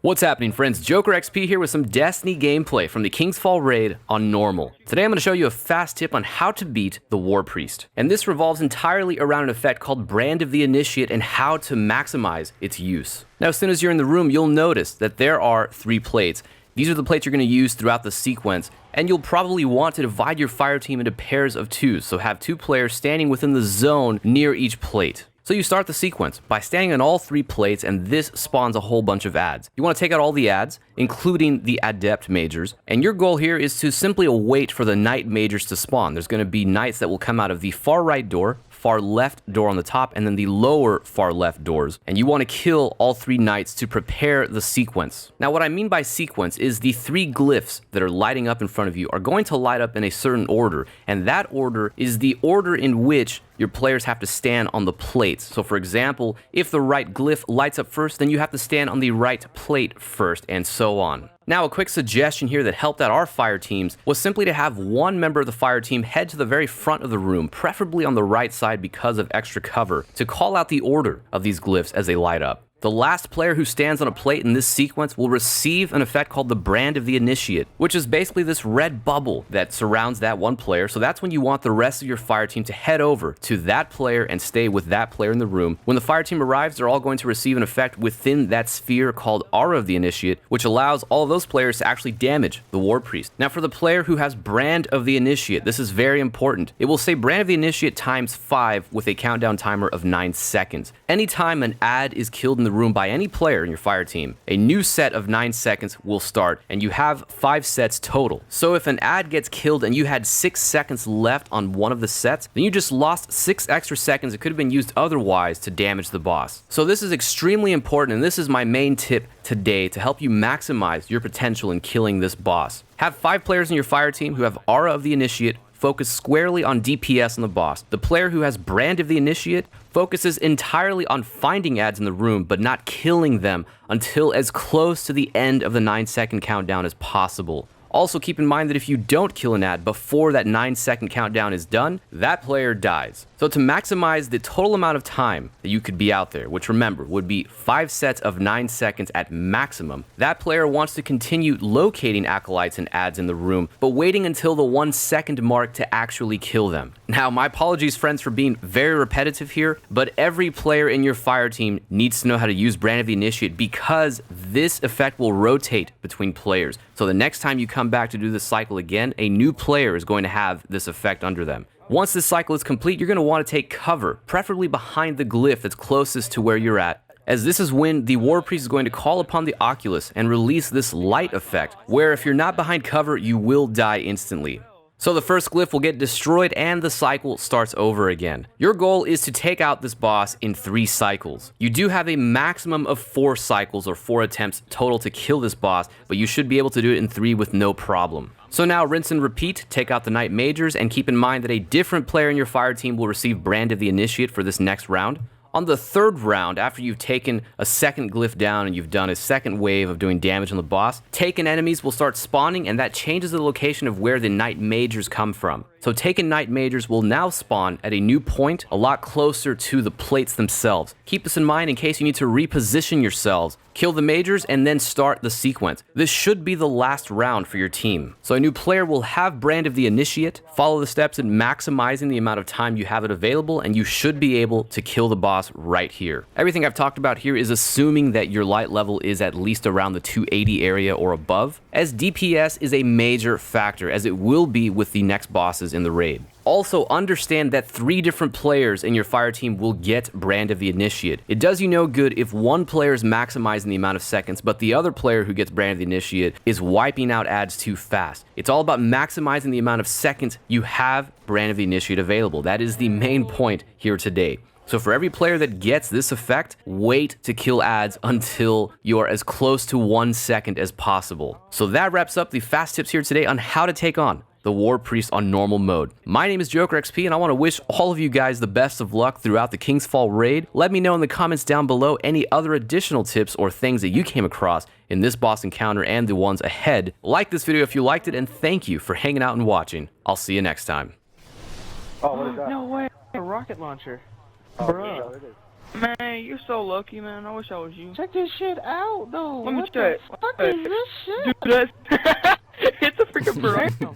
What's happening, friends? Joker XP here with some Destiny gameplay from the King's Fall raid on normal. Today I'm going to show you a fast tip on how to beat the Warpriest. And this revolves entirely around an effect called Brand of the Initiate and how to maximize its use. Now, as soon as you're in the room, you'll notice that there are 3 plates. These are the plates you're going to use throughout the sequence, and you'll probably want to divide your fire team into pairs of 2, so have 2 players standing within the zone near each plate. So you start the sequence by standing on all 3 plates, and this spawns a whole bunch of ads. You want to take out all the ads, including the adept mages, and your goal here is to simply await for the knight mages to spawn. There's going to be knights that will come out of the far right door, far left door on the top, and then the lower far left doors. And you want to kill all 3 knights to prepare the sequence. Now, what I mean by sequence is the 3 glyphs that are lighting up in front of you are going to light up in a certain order, and that order is the order in which your players have to stand on the plates. So for example, if the right glyph lights up first, then you have to stand on the right plate first, and so on. Now, a quick suggestion here that helped out our fire teams was simply to have one member of the fire team head to the very front of the room, preferably on the right side because of extra cover, to call out the order of these glyphs as they light up. The last player who stands on a plate in this sequence will receive an effect called the Brand of the Initiate, which is basically this red bubble that surrounds that one player. So that's when you want the rest of your fire team to head over to that player and stay with that player in the room. When the fire team arrives, they're all going to receive an effect within that sphere called Aura of the Initiate, which allows all of those players to actually damage the Warpriest. Now, for the player who has Brand of the Initiate, this is very important. It will say Brand of the Initiate times 5 with a countdown timer of 9 seconds. Anytime an ad is killed in the room by any player in your fire team, a new set of 9 seconds will start, and you have 5 sets total. So if an ad gets killed and you had 6 seconds left on one of the sets, then you just lost 6 extra seconds that could have been used otherwise to damage the boss. So this is extremely important, and this is my main tip today to help you maximize your potential in killing this boss. Have 5 players in your fire team who have Aura of the Initiate, focus squarely on DPS on the boss. The player who has Brand of the Initiate focuses entirely on finding ads in the room, but not killing them until as close to the end of the 9-second countdown as possible. Also, keep in mind that if you don't kill an ad before that 9-second countdown is done, that player dies. So to maximize the total amount of time that you could be out there, which remember would be 5 sets of 9 seconds at maximum, that player wants to continue locating acolytes and ads in the room, but waiting until the 1 second mark to actually kill them. Now, my apologies, friends, for being very repetitive here, but every player in your fire team needs to know how to use Brand of the Initiate because this effect will rotate between players. So the next time you come back to do this cycle again, a new player is going to have this effect under them. Once this cycle is complete, you're going to want to take cover, preferably behind the glyph that's closest to where you're at, as this is when the Warpriest is going to call upon the Oculus and release this light effect, where if you're not behind cover, you will die instantly. So the first glyph will get destroyed and the cycle starts over again. Your goal is to take out this boss in 3 cycles. You do have a maximum of 4 cycles or 4 attempts total to kill this boss, but you should be able to do it in 3 with no problem. So now rinse and repeat, take out the Knight Majors, and keep in mind that a different player in your fire team will receive Brand of the Initiate for this next round. On the 3rd round, after you've taken a second glyph down and you've done a second wave of doing damage on the boss, taken enemies will start spawning, and that changes the location of where the Knight Majors come from. So taken Knight Majors will now spawn at a new point a lot closer to the plates themselves. Keep this in mind in case you need to reposition yourselves. Kill the Majors and then start the sequence. This should be the last round for your team. So a new player will have Brand of the Initiate, follow the steps in maximizing the amount of time you have it available, and you should be able to kill the boss right here. Everything I've talked about here is assuming that your light level is at least around the 280 area or above, as DPS is a major factor, as it will be with the next bosses in the raid. Also, understand that 3 different players in your fire team will get Brand of the Initiate. It does you no good if one player is maximizing the amount of seconds, but the other player who gets Brand of the Initiate is wiping out ads too fast. It's all about maximizing the amount of seconds you have Brand of the Initiate available. That is the main point here today. So for every player that gets this effect, wait to kill ads until you are as close to 1 second as possible. So that wraps up the fast tips here today on how to take on the Warpriest on normal mode. My name is Joker XP, and I want to wish all of you guys the best of luck throughout the King's Fall raid. Let me know in the comments down below any other additional tips or things that you came across in this boss encounter and the ones ahead. Like this video if you liked it, and thank you for hanging out and watching. I'll see you next time. Oh, what is that? No way! A rocket launcher. Oh, Bro. yeah, it is. Man, you're so lucky, man. I wish I was you. Check this shit out, though. Let me What check. the fuck is this shit? Dude, it's a freaking burrito.